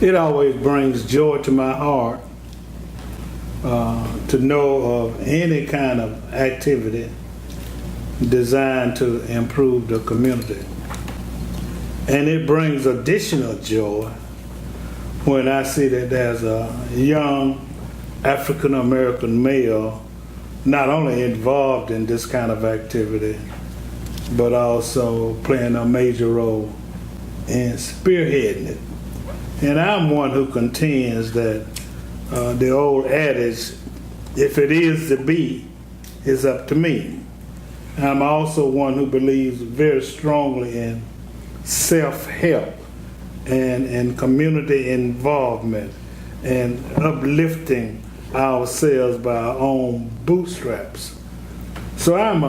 It always brings joy to my heart to know of any kind of activity designed to improve the community. And it brings additional joy when I see that there's a young African American male not only involved in this kind of activity, but also playing a major role in spearheading it. And I'm one who contends that the old adage, if it is to be, is up to me. I'm also one who believes very strongly in self-help and community involvement and uplifting ourselves by our own bootstraps. So I'm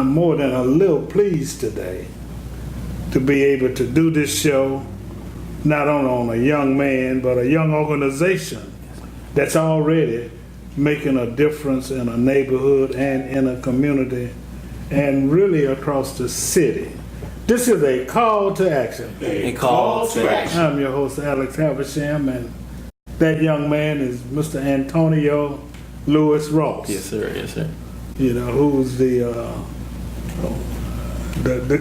more than a little pleased today to be able to do this show, not only on a young man, but a young organization that's already making a difference in a neighborhood and in a community and really across the city. This is a call to action. A call to action. I'm your host, Alex Havisham, and that young man is Mr. Antonio Lewis Ross. Yes, sir. Yes, sir. You know, who's the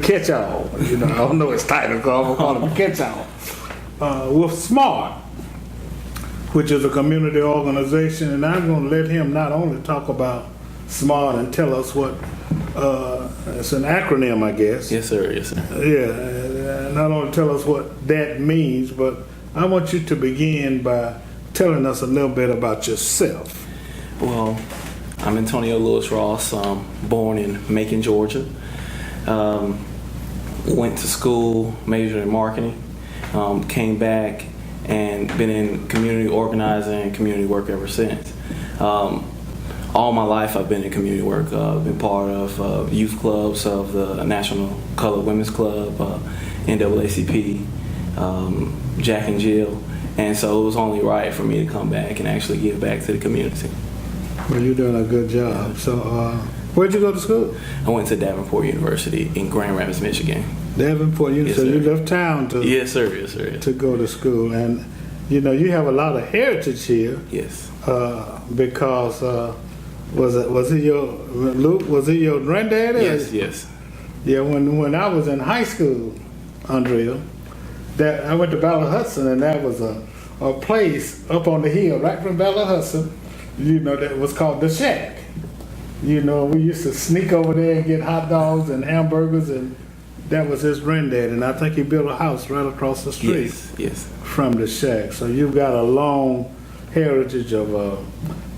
catch-all. You know, I don't know his title, so I'm gonna call him catch-all. With SMART, which is a community organization, and I'm going to let him not only talk about SMART and tell us what it's an acronym, I guess. Yes, sir. Yes, sir. Yeah, not only tell us what that means, but I want you to begin by telling us a little bit about yourself. Well, I'm Antonio Lewis Ross, born in Macon, Georgia. Went to school, majored in marketing, came back and been in community organizing and community work ever since. All my life I've been in community work. I've been part of youth clubs of the National Colored Women's Club, NAACP, Jack and Jill, and so it was only right for me to come back and actually give back to the community. Well, you're doing a good job. So, where'd you go to school? I went to Davenport University in Grand Rapids, Michigan. Davenport University. Yes, so you left town to Yes, sir. Yes, sir. Yes. to go to school, and you know you have a lot of heritage here. Yes. Because was it your Luke? Was it your granddaddy? Yes. Yes. Yeah. When I was in high school, Andrea, that I went to Ballard Hudson, and that was a place up on the hill right from Ballard Hudson. You know, that was called the Shack. You know, we used to sneak over there and get hot dogs and hamburgers, and that was his granddad. And I think he built a house right across the street Yes. Yes. from the Shack. So you've got a long heritage of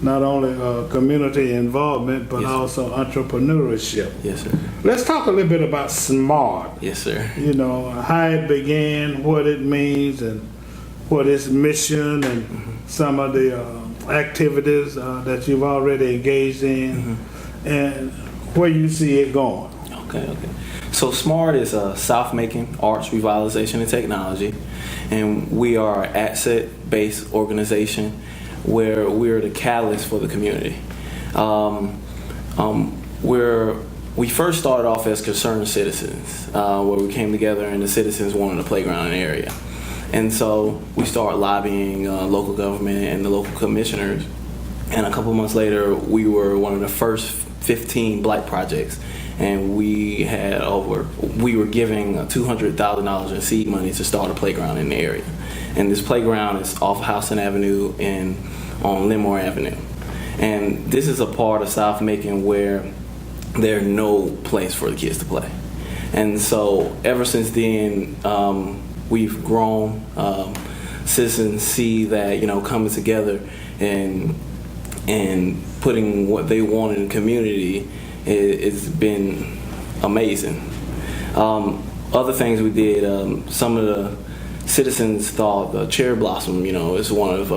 not only community involvement, but Yes, also entrepreneurship. Yes, sir. Let's talk a little bit about SMART. Yes, sir. You know, how it began, what it means, and what its mission, and some of the activities that you've already engaged in, and where you see it going. Okay. So SMART is a South Macon Arts Revitalization and Technology, and we are an asset-based organization where we're the catalyst for the community. We first started off as concerned citizens, where we came together and the citizens wanted a playground in the area. And so we started lobbying local government and the local commissioners. And a couple months later, we were one of the first 15 blight projects. And we were giving $200,000 in seed money to start a playground in the area. And this playground is off Houston Avenue and on Limore Avenue. And this is a part of South Macon where there's no place for the kids to play. And so ever since then, we've grown. Citizens see that, coming together and putting what they want in the community, it's been amazing. Other things we did, some of the citizens thought the Cherry Blossom, is one of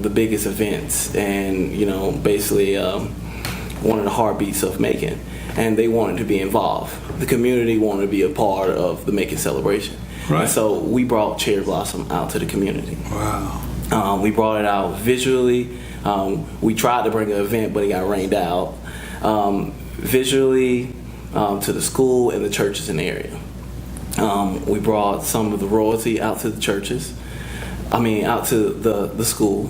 the biggest events, and basically one of the heartbeats of Macon, and they wanted to be involved. The community wanted to be a part of the Macon celebration. Right. And so we brought Cherry Blossom out to the community. Wow. We brought it out visually. We tried to bring an event, but it got rained out. Visually, to the school and the churches in the area. We brought some of the royalty out to the churches. out to the school,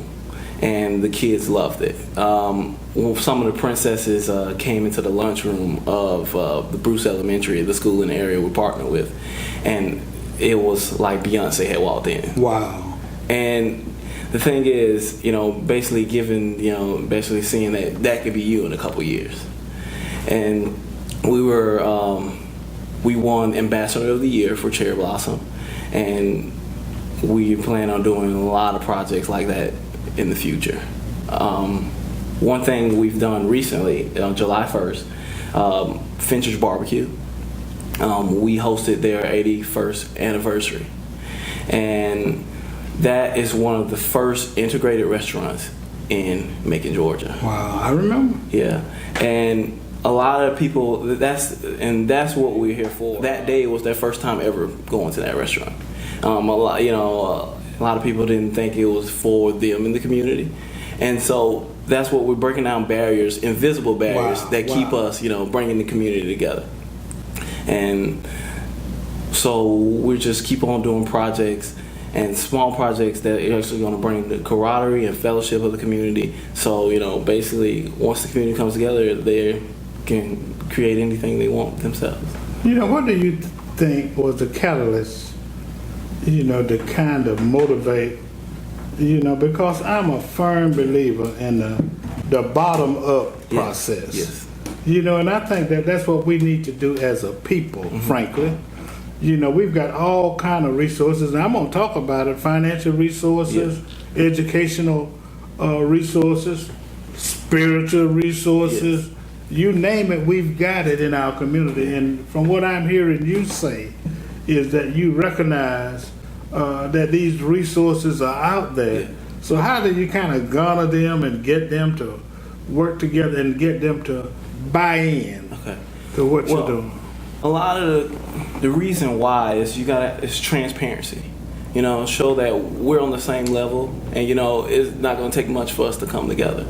and the kids loved it. Well, some of the princesses came into the lunchroom of the Bruce Elementary, the school in the area we partnered with, and it was like Beyonce had walked in. Wow. And the thing is, basically basically seeing that could be you in a couple years. And we won Ambassador of the Year for Cherry Blossom, and we plan on doing a lot of projects like that in the future. One thing we've done recently, on July 1st, Fincher's Barbecue, we hosted their 81st anniversary. And that is one of the first integrated restaurants in Macon, Georgia. Wow, I remember. Yeah, and a lot of people, that's what we're here for. That day was their first time ever going to that restaurant. A lot of people didn't think it was for them in the community, and so that's what we're breaking down barriers, invisible barriers that keep us, bringing the community together. And so we just keep on doing projects and small projects that are actually going to bring the camaraderie and fellowship of the community. So, basically, once the community comes together, they can create anything they want themselves. What do you think was the catalyst, to kind of motivate, because I'm a firm believer in the bottom-up process. Yes. And I think that's what we need to do as a people, frankly. We've got all kind of resources, and I'm going to talk about it: financial resources, educational resources, spiritual resources. You name it, we've got it in our community. And from what I'm hearing you say is that you recognize that these resources are out there. Yeah. So how do you kind of garner them and get them to work together and get them to buy in to what you're doing? A lot of the reason why is it's transparency. Show that we're on the same level, and it's not going to take much for us to come together.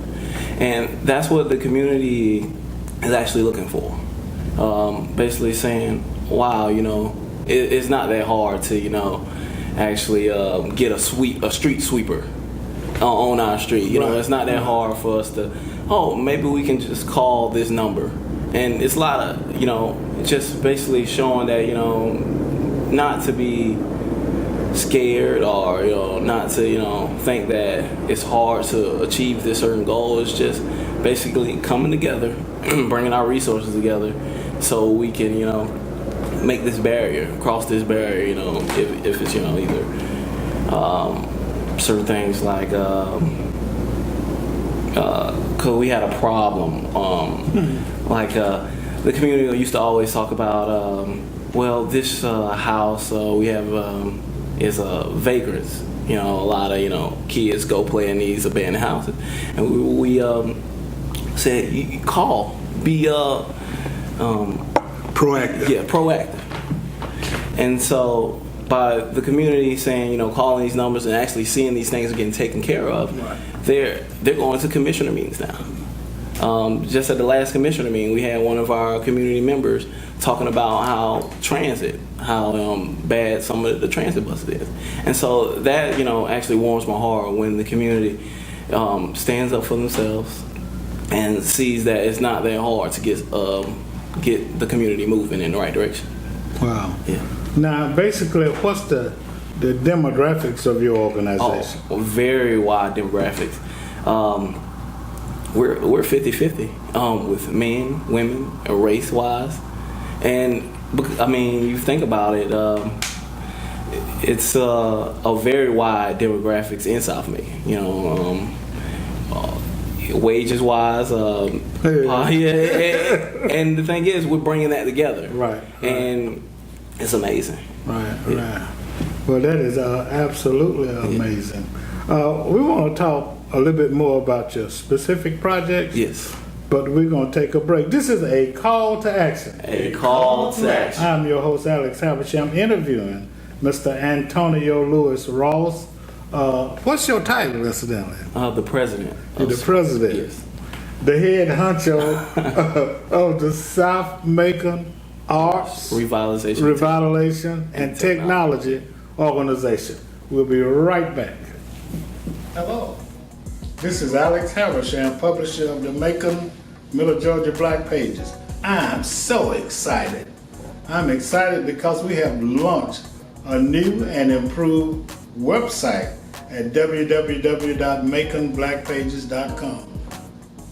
And that's what the community is actually looking for. Basically saying, wow, it's not that hard to, actually get a street sweeper on our street. It's not that hard for us to, maybe we can just call this number. And it's a lot of, just basically showing that, not to be scared or, not to, think that it's hard to achieve this certain goal. It's just basically coming together, bringing our resources together so we can, make this barrier, cross this barrier, if it's, either certain things like, because we had a problem, the community used to always talk about, this house we have is vagrants. A lot of kids go play in these abandoned houses, and we said, you call, be proactive. Yeah, proactive. And so by the community saying, calling these numbers and actually seeing these things are getting taken care of, they're going to commissioner meetings now. Just at the last commissioner meeting, we had one of our community members talking about how bad some of the transit buses is. And so that, actually warms my heart when the community stands up for themselves and sees that it's not that hard to get the community moving in the right direction. Wow. Yeah. Now, basically, what's the demographics of your organization? Very wide demographics. We're 50-50 with men, women, race-wise. And, you think about it, it's a very wide demographics in South Macon. Wages-wise, and the thing is, we're bringing that together. Right. And it's amazing. Right. Well, that is absolutely amazing. We want to talk a little bit more about your specific projects. Yes. But we're going to take a break. This is a call to action. A call to action. I'm your host, Alex Havisham. I'm interviewing Mr. Antonio Lewis Ross. What's your title, incidentally? The president. You're the president. Yes. The head honcho of the South Macon Arts, Revitalization and Technology Organization. We'll be right back. Hello, this is Alex Haversham, publisher of the Macon, Middle Georgia Black Pages. I'm so excited. I'm excited because we have launched a new and improved website at www.maconblackpages.com.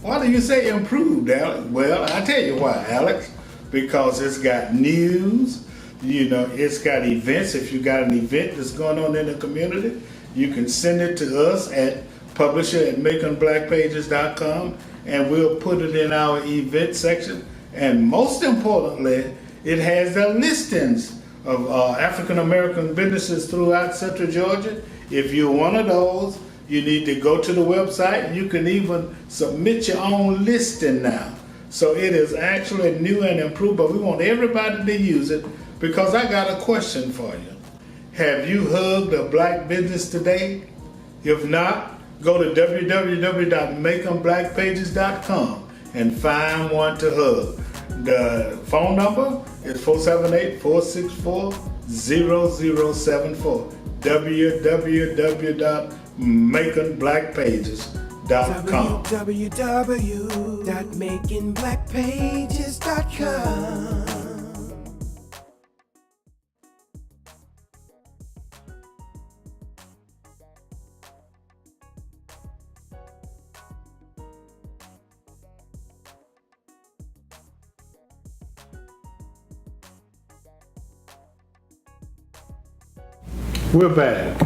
Why do you say improved, Alex? Well, I tell you why, Alex. Because it's got news, it's got events. If you got an event that's going on in the community, you can send it to us at publisher@maconblackpages.com, and we'll put it in our event section. And most importantly, it has the listings of African American businesses throughout Central Georgia. If you're one of those, you need to go to the website. You can even submit your own listing now. So it is actually new and improved, but we want everybody to use it because I got a question for you. Have you hugged a black business today? If not, go to www.maconblackpages.com and find one to hug. The phone number is 478-464-0074. www.maconblackpages.com. www.maconblackpages.com. We're back.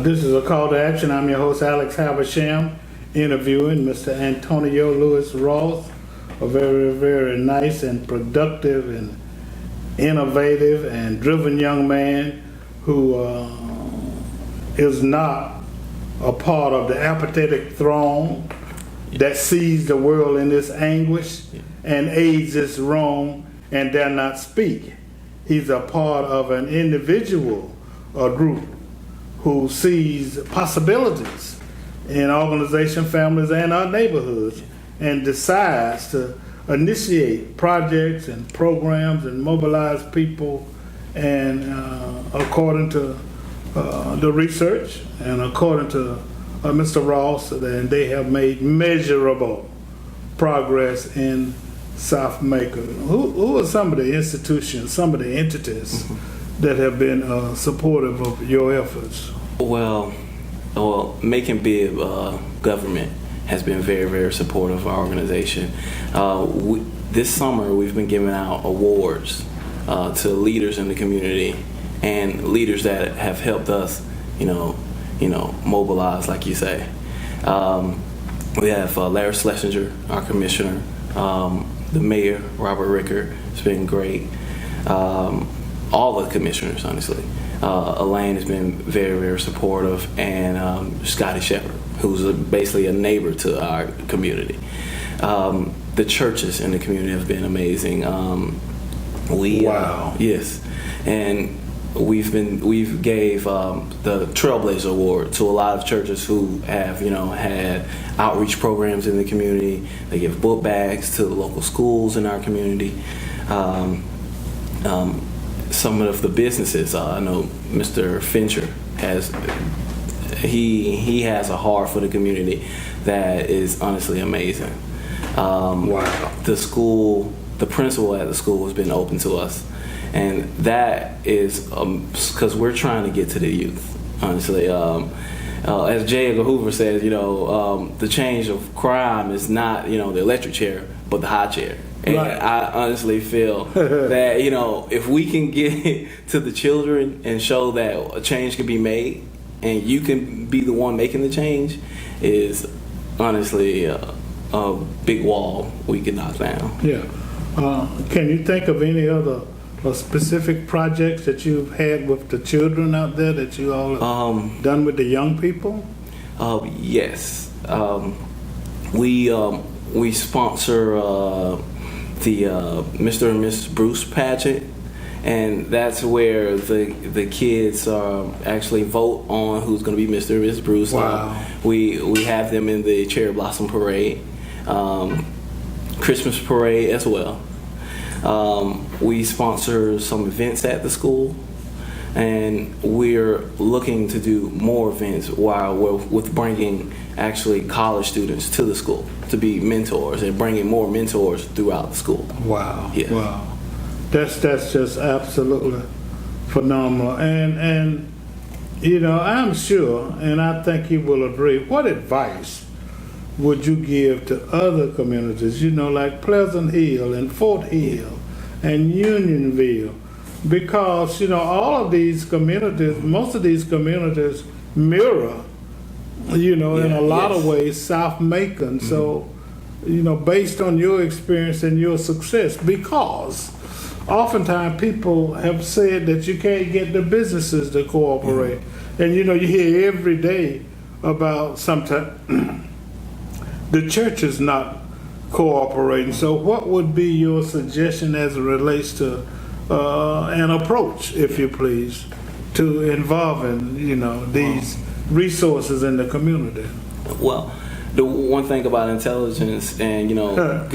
This is a call to action. I'm your host, Alex Haversham, interviewing Mr. Antonio Lewis Ross, a very, very nice and productive and innovative and driven young man who is not a part of the apathetic throng that sees the world in this anguish and aids its wrong and dare not speak. He's a part of an individual a group who sees possibilities in organization, families, and our neighborhoods and decides to initiate projects and programs and mobilize people. And according to the research and according to Mr. Ross, then they have made measurable progress in South Macon. Who are some of the institutions, some of the entities that have been supportive of your efforts? Well, Macon Bibb government has been very, very supportive of our organization. This summer, we've been giving out awards to leaders in the community and leaders that have helped us, mobilize, like you say. We have Larry Schlesinger, our commissioner, the mayor, Robert Ricker. It's been great. All the commissioners, honestly. Elaine has been very, very supportive, and Scotty Shepard, who's basically a neighbor to our community. The churches in the community have been amazing. Wow. Yes, and we've gave the Trailblazer Award to a lot of churches who have had outreach programs in the community. They give book bags to the local schools in our community. Some of the businesses, I know Mr. Fincher has a heart for the community that is honestly amazing. Wow. The principal at the school has been open to us, and that is because we're trying to get to the youth, honestly. As J. Edgar Hoover says, the change of crime is not the electric chair, but the high chair. And right. I honestly feel that, if we can get to the children and show that a change can be made and you can be the one making the change, is honestly a big wall we can knock down. Yeah. Can you think of any other specific projects that you've had with the children out there that you all have done with the young people? Yes. We sponsor the Mr. and Miss Bruce pageant, and that's where the kids actually vote on who's going to be Mr. and Miss Bruce. Wow. We have them in the Cherry Blossom Parade, Christmas Parade as well. We sponsor some events at the school. And we're looking to do more events while we're with bringing actually college students to the school to be mentors and bringing more mentors throughout the school. Wow. Yeah. Wow. That's just absolutely phenomenal. And you know, I'm sure, and I think you will agree, what advice would you give to other communities, you know, like Pleasant Hill and Fort Hill and Unionville? Because, you know, all of these communities, most of these communities mirror, you know, in a lot of ways, South Macon. So, you know, based on your experience and your success, because oftentimes people have said that you can't get the businesses to cooperate. And, you know, you hear every day about sometimes the church is not cooperating. So what would be your suggestion as it relates to an approach, if you please, to involving, you know, these resources in the community? Well, the one thing about intelligence and, you know,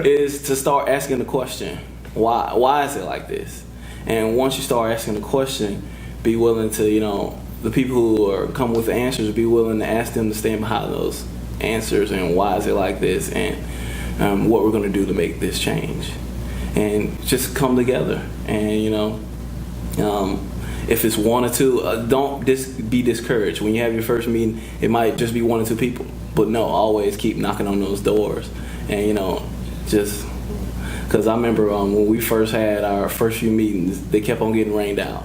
is to start asking the question, why is it like this? And once you start asking the question, be willing to, you know, the people who come with the answers, be willing to ask them to stand behind those answers and why is it like this, and what we're going to do to make this change. And just come together. And, you know, if it's one or two, don't be discouraged. When you have your first meeting, it might just be one or two people. But no, always keep knocking on those doors. And, you know, just because I remember when we first had our first few meetings, they kept on getting rained out.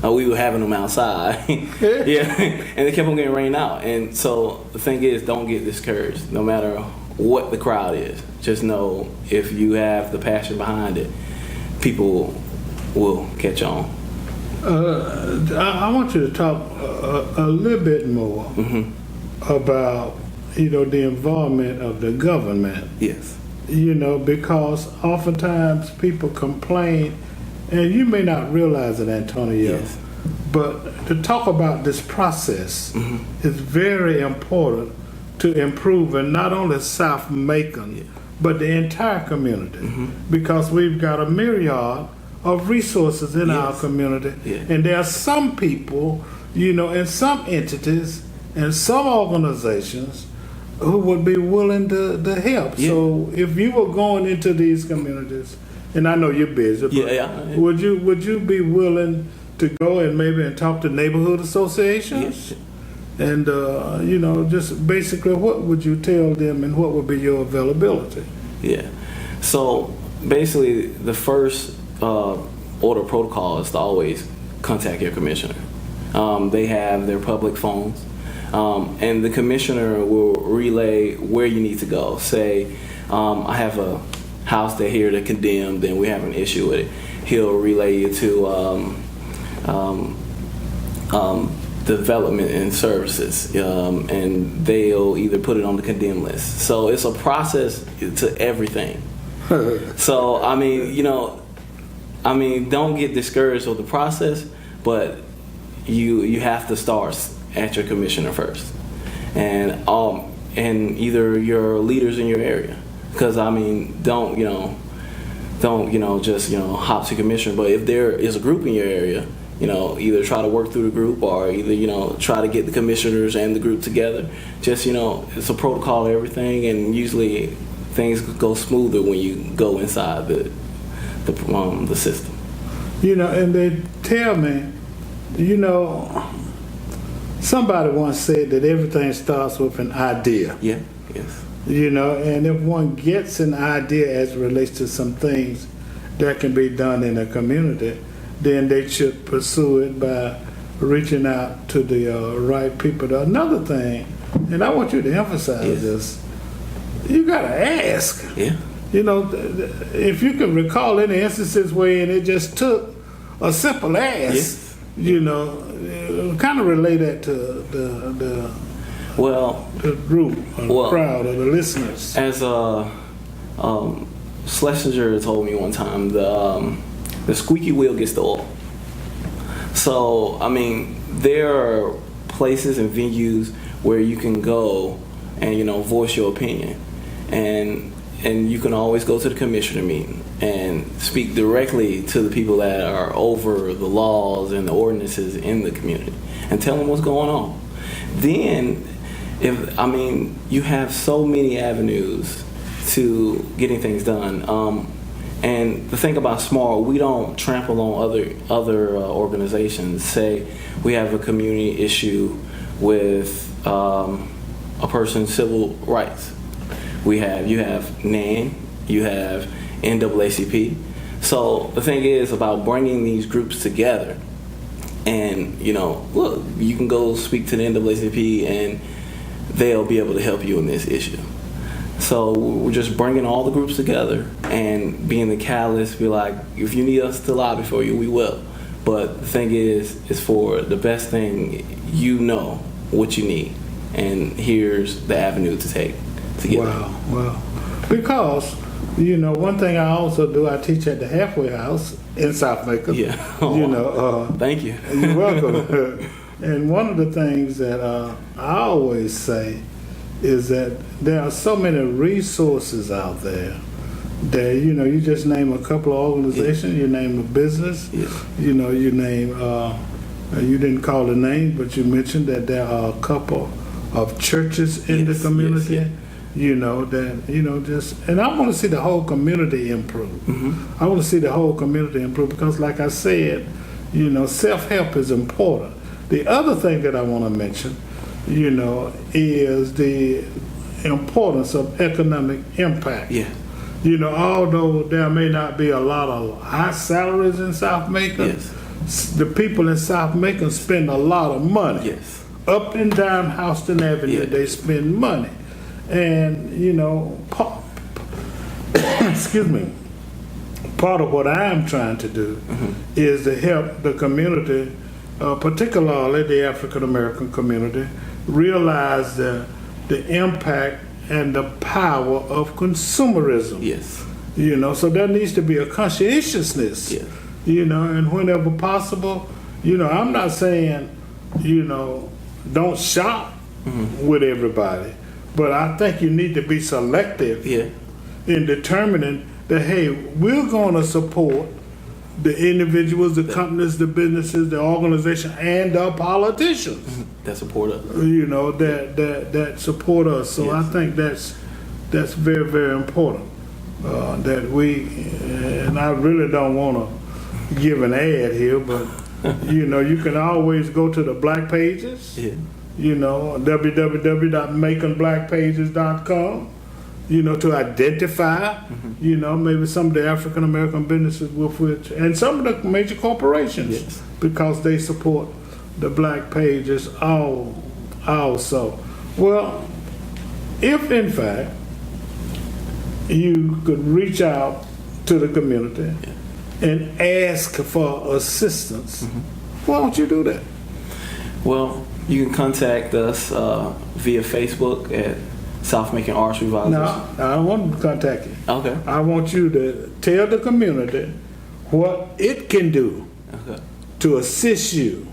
We were having them outside. Yeah, and they kept on getting rained out. And so the thing is, don't get discouraged, no matter what the crowd is. Just know if you have the passion behind it, people will catch on. I want you to talk a little bit more about, you know, the involvement of the government. Yes. You know, because oftentimes people complain, and you may not realize it, Antonio, Yes. but to talk about this process is very important to improve, and not only South Macon, but the entire community, because we've got a myriad of resources in our community, and there are some people, you know, and some entities and some organizations who would be willing to help. Yeah. So if you were going into these communities, and I know you're busy, but would you be willing to go and talk to neighborhood associations? Yes. And, you know, just basically what would you tell them and what would be your availability? Yeah. So basically, the first order of protocol is to always contact your commissioner. They have their public phones, and the commissioner will relay where you need to go. Say, I have a house they're here to condemn, then we have an issue with it. He'll relay you to development and services, and they'll either put it on the condemn list. So it's a process to everything. So, I mean, you know, don't get discouraged with the process, but you have to start at your commissioner first, and either your leaders in your area. Because don't just hop to commissioner. But if there is a group in your area, you know, either try to work through the group or either, you know, try to get the commissioners and the group together. Just, you know, it's a protocol of everything, and usually things go smoother when you go inside the system. You know, and they tell me, you know, somebody once said that everything starts with an idea. Yeah, yes. You know, and if one gets an idea as it relates to some things that can be done in a community, then they should pursue it by reaching out to the right people. Another thing, and I want you to emphasize this, you got to ask. Yeah. You know, if you can recall any instances where it just took a simple ask, you know, kind of relate that to the group or the crowd or the listeners. As Schlesinger told me one time, the squeaky wheel gets the oil. So, there are places and venues where you can go and, you know, voice your opinion. And you can always go to the commissioner meeting. and speak directly to the people that are over the laws and the ordinances in the community and tell them what's going on. Then, you have so many avenues to getting things done. And the thing about SMART, we don't trample on other organizations. Say we have a community issue with a person's civil rights. You have NAN, you have NAACP. So the thing is about bringing these groups together. And, look, you can go speak to the NAACP and they'll be able to help you in this issue. So we're just bringing all the groups together and being the catalyst, be like, if you need us to lobby for you, we will. But the thing is for the best thing, what you need. And here's the avenue to take to get there. Wow. Because, one thing I also do, I teach at the Halfway House in South Macon. Yeah. Thank you. You're welcome. And one of the things that I always say is that there are so many resources out there that, you just name a couple of organizations, you name a business, you name, you didn't call the name, but you mentioned that there are a couple of churches in the community. And I want to see the whole community improve. Mm-hmm. I want to see the whole community improve because, like I said, self-help is important. The other thing that I want to mention, is the importance of economic impact. Yeah. Although there may not be a lot of high salaries in South Macon, the people in South Macon spend a lot of money. Yes. Up and down Houston Avenue, they spend money. And, excuse me, part of what I'm trying to do is to help the community, particularly the African American community, realize the impact and the power of consumerism. Yes. So there needs to be a conscientiousness. Yes. And whenever possible, I'm not saying, don't shop with everybody. But I think you need to be selective in determining that, hey, we're going to support the individuals, the companies, the businesses, the organization, and the politicians that support us. That support us. So I think that's very, very important. That we, and I really don't want to give an ad here, but you can always go to the Black Pages. Yeah. www.maconblackpages.com, to identify, maybe some of the African American businesses with which, and some of the major corporations, because they support the Black Pages also. Well, if in fact you could reach out to the community and ask for assistance, why don't you do that? Well, you can contact us via Facebook at South Macon Arts Revivals. No, I don't want to contact you. Okay. I want you to tell the community what it can do to assist you.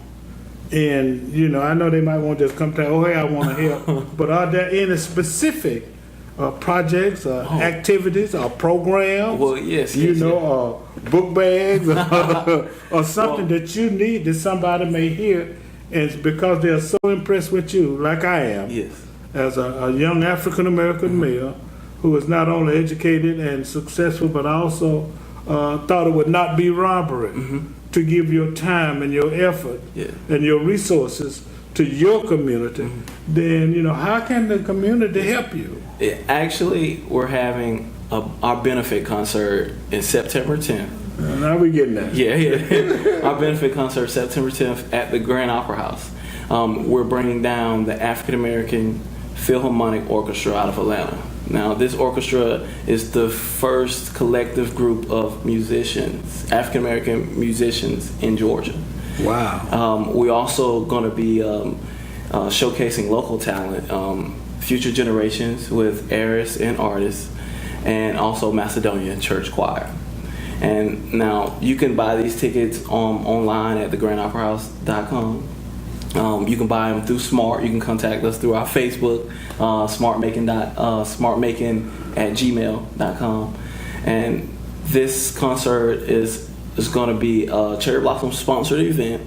And, I know they might want to just come to, hey, I want to help. But are there any specific projects, activities, or programs? Well, yes. Book bags, or something that you need that somebody may hear. And it's because they're so impressed with you, like I am, as a young African American male who is not only educated and successful, but also thought it would not be robbery to give your time and your effort and your resources to your community. Then, how can the community help you? Actually, we're having our benefit concert in September 10th. Now we getting that. Yeah. Our benefit concert September 10th at the Grand Opera House. We're bringing down the African American Philharmonic Orchestra out of Atlanta. Now, this orchestra is the first collective group of musicians, African American musicians in Georgia. Wow. We're also going to be showcasing local talent, future generations with Aris and artists, and also Macedonia Church Choir. And now you can buy these tickets online at thegrandoperahouse.com. You can buy them through Smart. You can contact us through our Facebook, smartmaking@gmail.com. And This concert is going to be a Cherry Blossom sponsored event,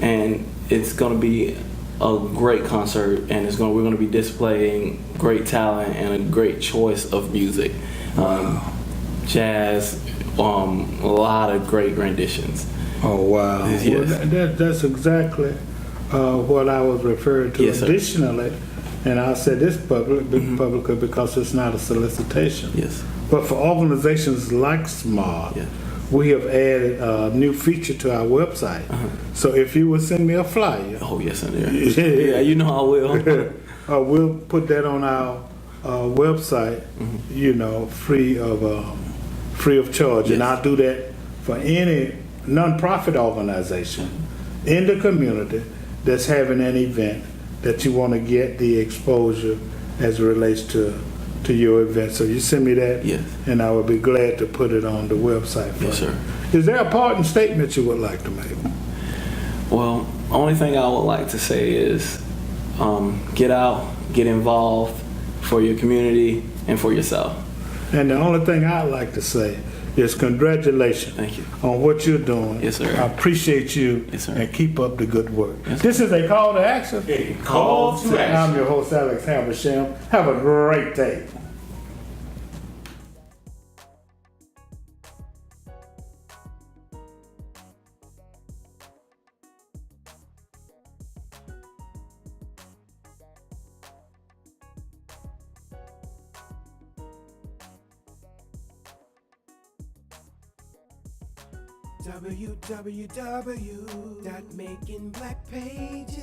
and it's going to be a great concert, and we're going to be displaying great talent and a great choice of music. Jazz, a lot of great renditions. Oh, wow. Yes. Well, that's exactly what I was referring to. Yes, sir. Additionally, and I'll say this publicly because it's not a solicitation. Yes. But for organizations like SMART, Yeah. we have added a new feature to our website. So if you would send me a flyer, Oh, yes, sir. Yeah, you know I will. we'll put that on our website, free of charge. And Yes. I'll do that for any nonprofit organization in the community that's having an event that you want to get the exposure as it relates to your event. So you send me that, Yes. and I will be glad to put it on the website for Yes, you. sir. Is there a parting statement you would like to make? Well, only thing I would like to say is get out, get involved for your community and for yourself. And the only thing I'd like to say is congratulations Thank you. on what you're doing. Yes, sir. I appreciate you, Yes, sir. and keep up the good work. Yes, This is a call to action. A call to action. I'm your host, Alex Habersham. Have a great day.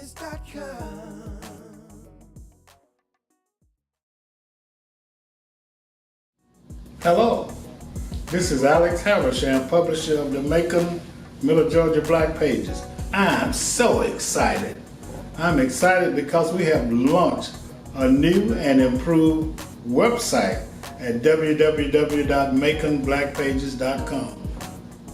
www.makingblackpages.com. Hello, this is Alex Habersham, publisher of the Macon, Middle Georgia Black Pages. I'm so excited. I'm excited because we have launched a new and improved website at www.maconblackpages.com.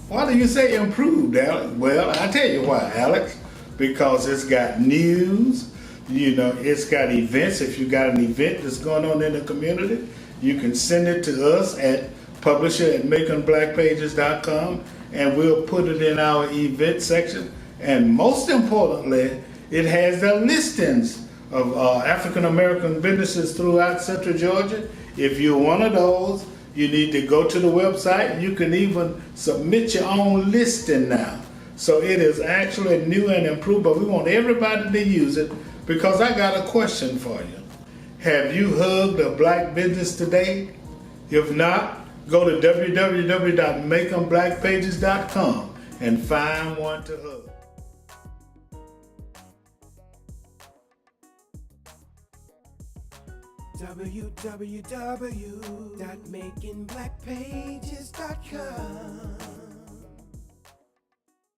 Why do you say improved, Alex? Well, I tell you why, Alex. Because it's got news, it's got events. If you got an event that's going on in the community, you can send it to us at publisher@maconblackpages.com, and we'll put it in our event section. And most importantly, it has the listings of African American businesses throughout Central Georgia. If you're one of those, you need to go to the website. You can even submit your own listing now. So it is actually new and improved, but we want everybody to use it because I got a question for you. Have you hugged a black business today? If not, go to www.maconblackpages.com and find one to hug. www.makingblackpages.com.